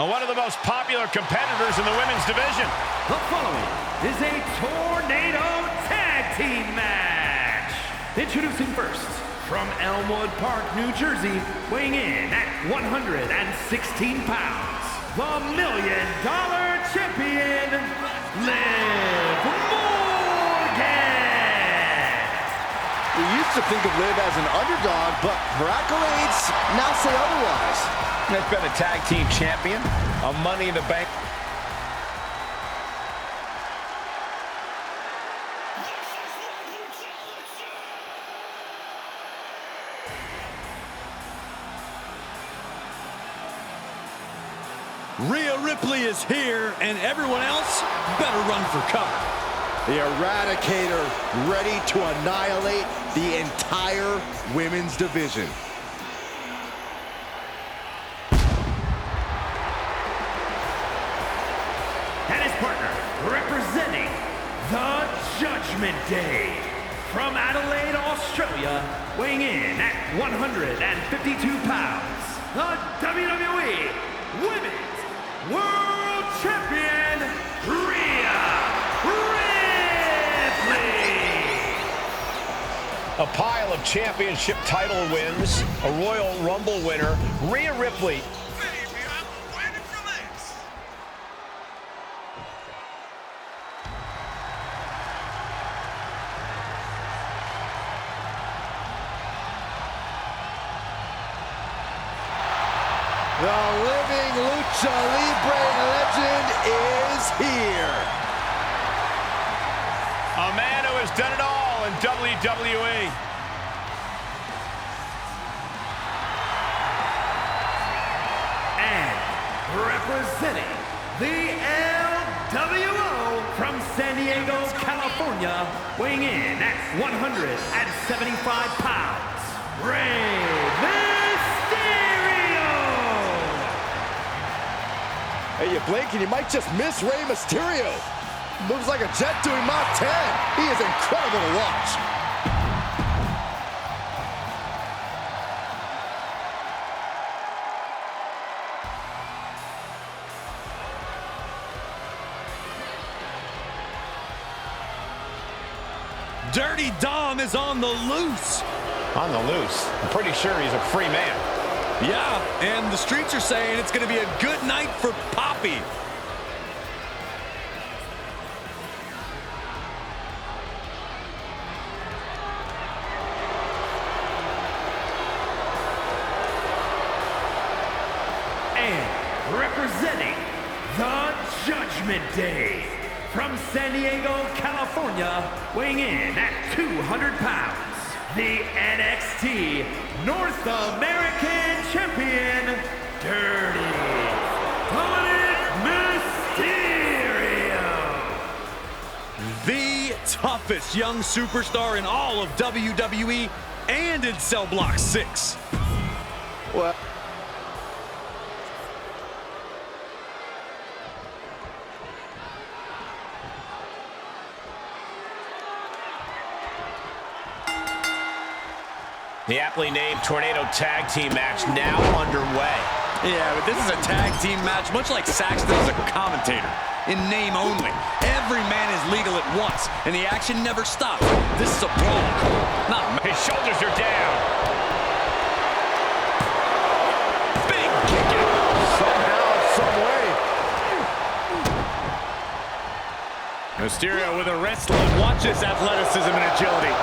one of the most popular competitors in the women's division. The following is a Tornado Tag Team match. Introducing first, from Elmwood Park, New Jersey, weighing in at 116 pounds, the $1 Million Champion, Liv Morgan. We used to think of Liv as an underdog, but her accolades now say otherwise. Has been a tag team champion, a Money in the Bank. Rhea Ripley is here, and everyone else better run for cover. The Eradicator ready to annihilate the entire women's division. And his partner, representing the Judgment Day, from Adelaide, Australia, weighing in at 152 pounds, the WWE Women's World Champion, Rhea Ripley. A pile of championship title wins, a Royal Rumble winner, Rhea Ripley. The living Lucha Libre legend is here. A man who has done it all in WWE. And representing the LWO from San Diego, California, weighing in at 175 pounds, Rey Mysterio. Hey, you blink and you might just miss Rey Mysterio. Moves like a jet doing Mach 10. He is incredible to watch. Dirty Dom is on the loose. On the loose. I'm pretty sure he's a free man. Yeah, and the streets are saying it's going to be a good night for Poppy. And representing the Judgment Day, from San Diego, California, weighing in at 200 pounds, the NXT North American Champion, Dirty Dominik Mysterio. The toughest young superstar in all of WWE and in Cell Block 6. Well, The aptly named Tornado Tag Team match now underway. Yeah, but this is a tag team match, much like Saxton is a commentator, in name only. Every man is legal at once, and the action never stops. This is a brawl. Not His shoulders are down. Big kick out. somehow, some way. Mysterio with a wrestling. Watch his athleticism and agility.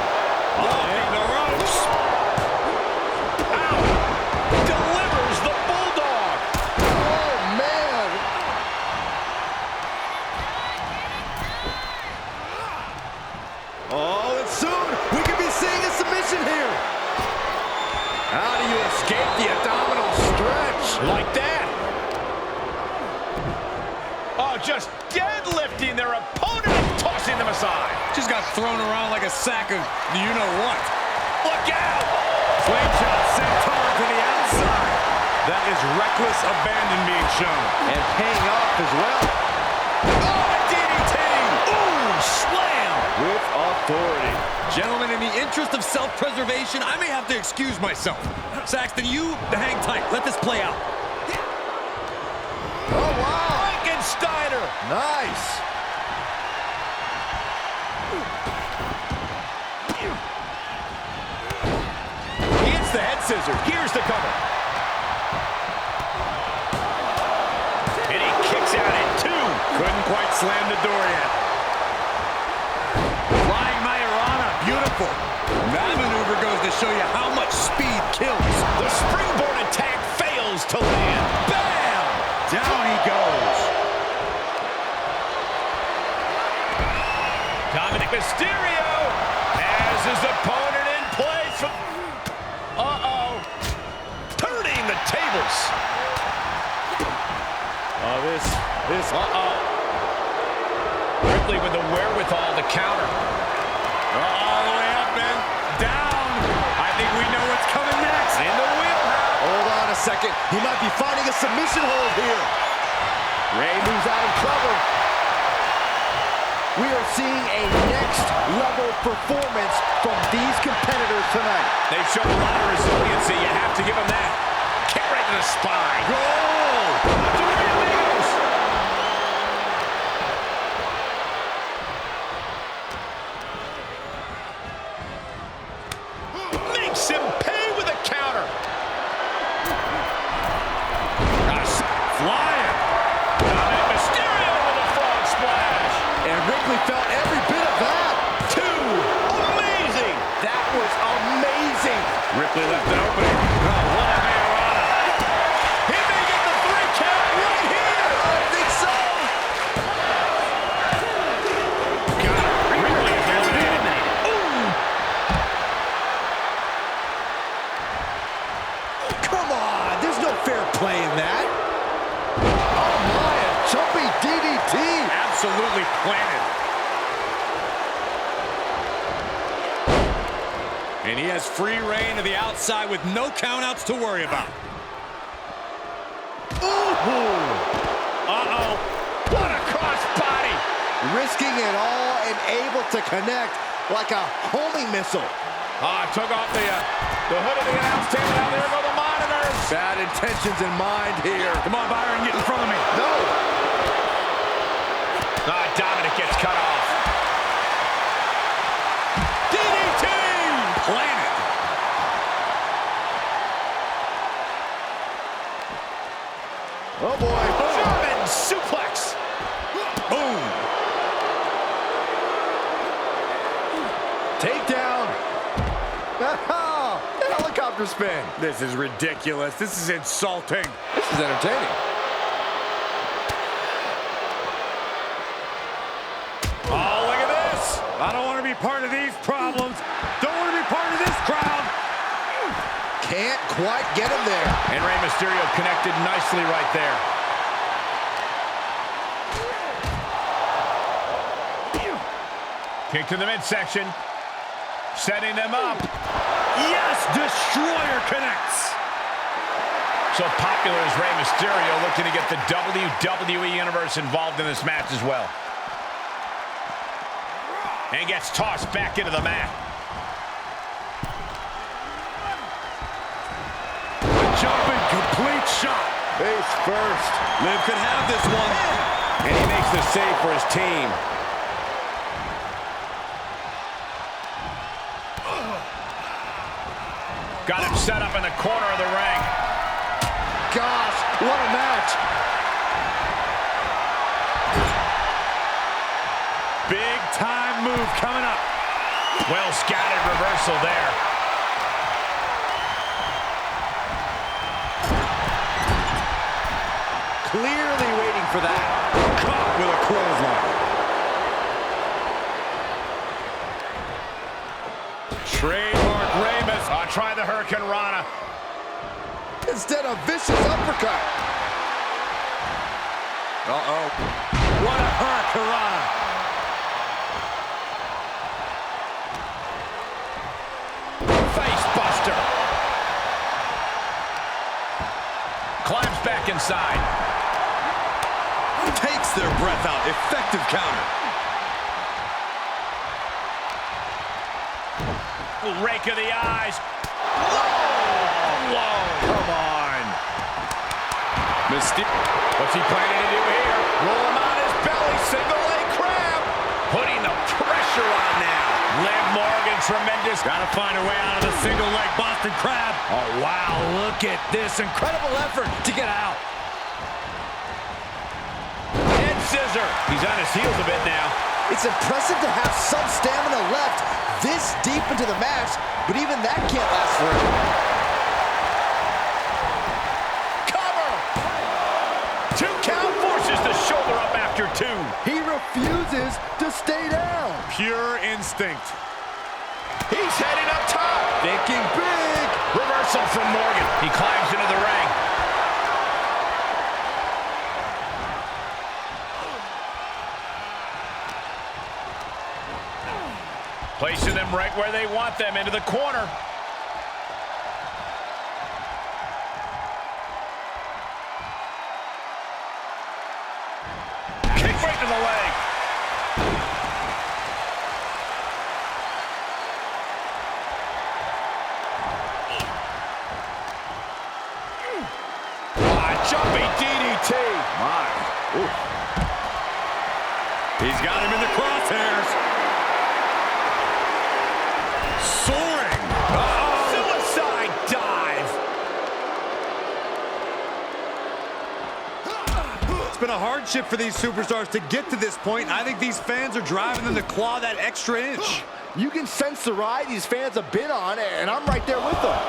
Oh, the ropes. Ow! Delivers the Bulldog. Oh, man. Oh, and soon we could be seeing a submission here. How do you escape the abdominal stretch? Like that. Oh, just deadlifting their opponent and tossing them aside. Just got thrown around like a sack of you-know-what. Look out! Slingshot centaur to the outside. That is reckless abandon being shown. And paying off as well. Oh, a DDT! Ooh, slam! With authority. Gentlemen, in the interest of self-preservation, I may have to excuse myself. Saxton, you hang tight. Let this play out. Oh, wow. Frankensteiner. Nice. He hits the head scissors. Here's the cover. And he kicks out at 2. Couldn't quite slam the door yet. Flying RYONA, beautiful. That maneuver goes to show you how much speed kills. The springboard attack fails to land. Bam! Down he goes. Dominik Mysterio has his opponent in place. Turning the tables. Ripley with the wherewithal to counter. All the way up and down. I think we know what's coming next. In the wheelhouse. Hold on a second. He might be finding a submission hold here. Rey moves out of cover. We are seeing a next-level performance from these competitors tonight. They've shown a lot of resiliency. You have to give them that. Kick right to the spine. Makes him pay with a counter. Flying. Dominik Mysterio with a frog splash. And Ripley felt every bit of that. 2. Amazing. That was amazing. Ripley left an opening. Oh, what a RYONA. He may get the 3 count right here. I think so. Ripley is eliminated. Come on. There's no fair play in that. Oh, my. A jumping DDT. Absolutely planted. And he has free reign to the outside with no countouts to worry about. What a crossbody. Risking it all and able to connect like a homing missile. Took off the hood of the announce table. Now there go the monitors. Bad intentions in mind here. Come on, Byron, get in front of me. No. Dominik gets cut off. DDT! Planted. Oh, boy. German suplex. Boom. Takedown. Helicopter spin. This is ridiculous. This is insulting. This is entertaining. Oh, look at this. I don't want to be part of these problems. Don't want to be part of this crowd. Can't quite get him there. And Rey Mysterio connected nicely right there. Kick to the midsection. Setting them up. Yes, Destroyer connects. So popular is Rey Mysterio, looking to get the WWE Universe involved in this match as well. And gets tossed back into the mat. Jumping complete shot. Face first. Liv could have this one. And he makes the save for his team. Got him set up in the corner of the ring. Gosh, what a match. Big time move coming up. Well scattered reversal there. Clearly waiting for that. Caught with a clothesline. Trademark Ramus. Try the Hurricane Rana. Instead of vicious uppercut. Uh-oh. What a Hurricane Rana. Face buster. Climbs back inside. Takes their breath out. Effective counter. Rake of the eyes. Whoa! Whoa! Come on. What's he planning to do here? Roll him on his belly, single leg crab. Putting the pressure on now. Liv Morgan, tremendous. Gotta find a way out of the single leg Boston Crab. Oh, wow, look at this incredible effort to get out. Head scissor. He's on his heels a bit now. It's impressive to have some stamina left this deep into the match, but even that can't last forever. Cover! 2 count, forces the shoulder up after 2. He refuses to stay down. Pure instinct. He's heading up top. Thinking big. Reversal from Morgan. He climbs into the ring. Placing them right where they want them, into the corner. Kick right to the leg. Jumping DDT. My. Ooh. He's got him in the crosshairs. Soaring. Uh-oh. Suicide dive. It's been a hardship for these superstars to get to this point. I think these fans are driving them to claw that extra inch. You can sense the ride these fans have been on, and I'm right there with them.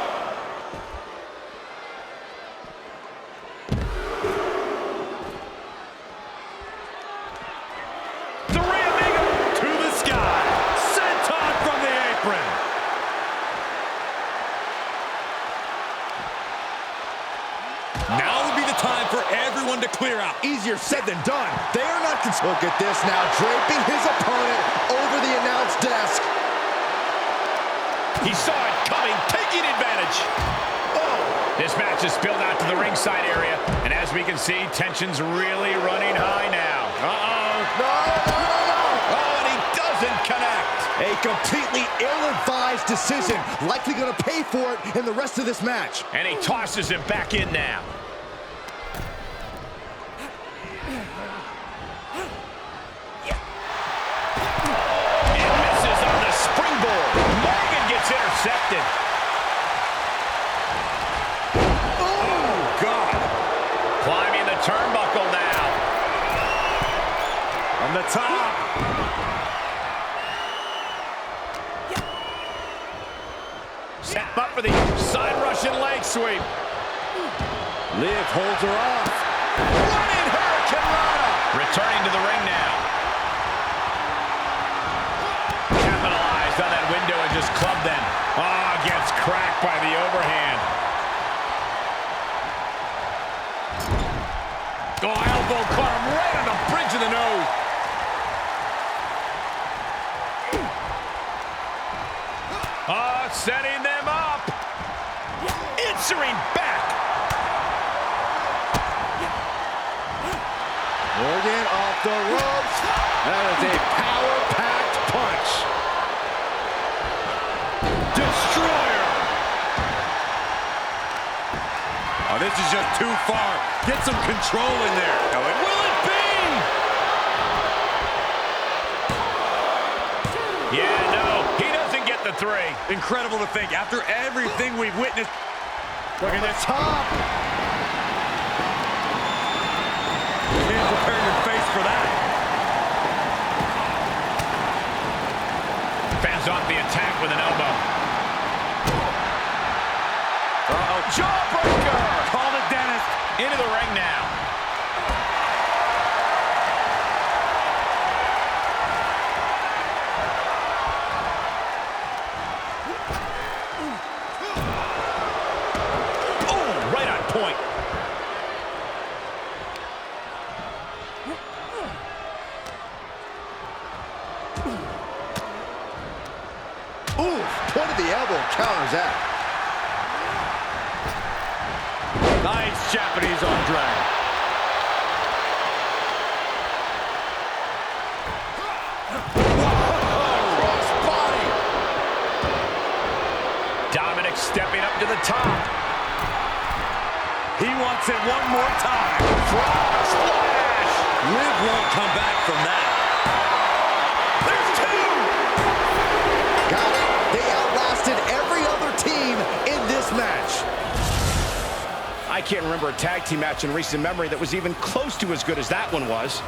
Now would be the time for everyone to clear out. Easier said than done. They are not concerned. Look at this now, draping his opponent over the announce desk. He saw it coming, taking advantage. Oh. This match is spilled out to the ringside area, and as we can see, tension's really running high now. Uh-oh. No. Oh, and he doesn't connect. A completely ill-advised decision, likely going to pay for it in the rest of this match. And he tosses him back in now. And misses on the springboard. Morgan gets intercepted. Oh, God. Climbing the turnbuckle now. On the top. Set up for the side Russian leg sweep. Liv holds her off. Running Hurricanrana. Returning to the ring now. Capitalized on that window and just clubbed them. Oh, gets cracked by the overhand. Oh, elbow caught him right on the bridge of the nose. Oh, setting them up. Answering back. Morgan off the ropes. That is a power-packed punch. Destroyer. Oh, this is just too far. Get some control in there. Will it be? Yeah, no, he doesn't get the 3. Incredible to think. After everything we've witnessed. Look at the top. Can't prepare your face for that. Fans off the attack with an elbow. Uh-oh, jawbreaker! Call it, Dennis. Into the ring now. Oh, right on point. Ooh, point of the elbow counters that. Nice Japanese arm drag. Cross body. Dominik stepping up to the top. He wants it one more time. Frog splash. Liv won't come back from that. There's two. Got it. They outlasted every other team in this match. I can't remember a tag team match in recent memory that was even close to as good as that one was.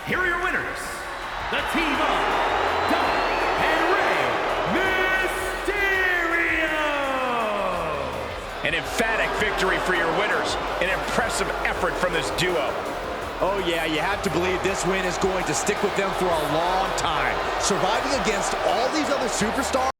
Here are your winners, the team of Dominik and Rey Mysterio. An emphatic victory for your winners. An impressive effort from this duo. Oh yeah, you have to believe this win is going to stick with them for a long time. Surviving against all these other superstars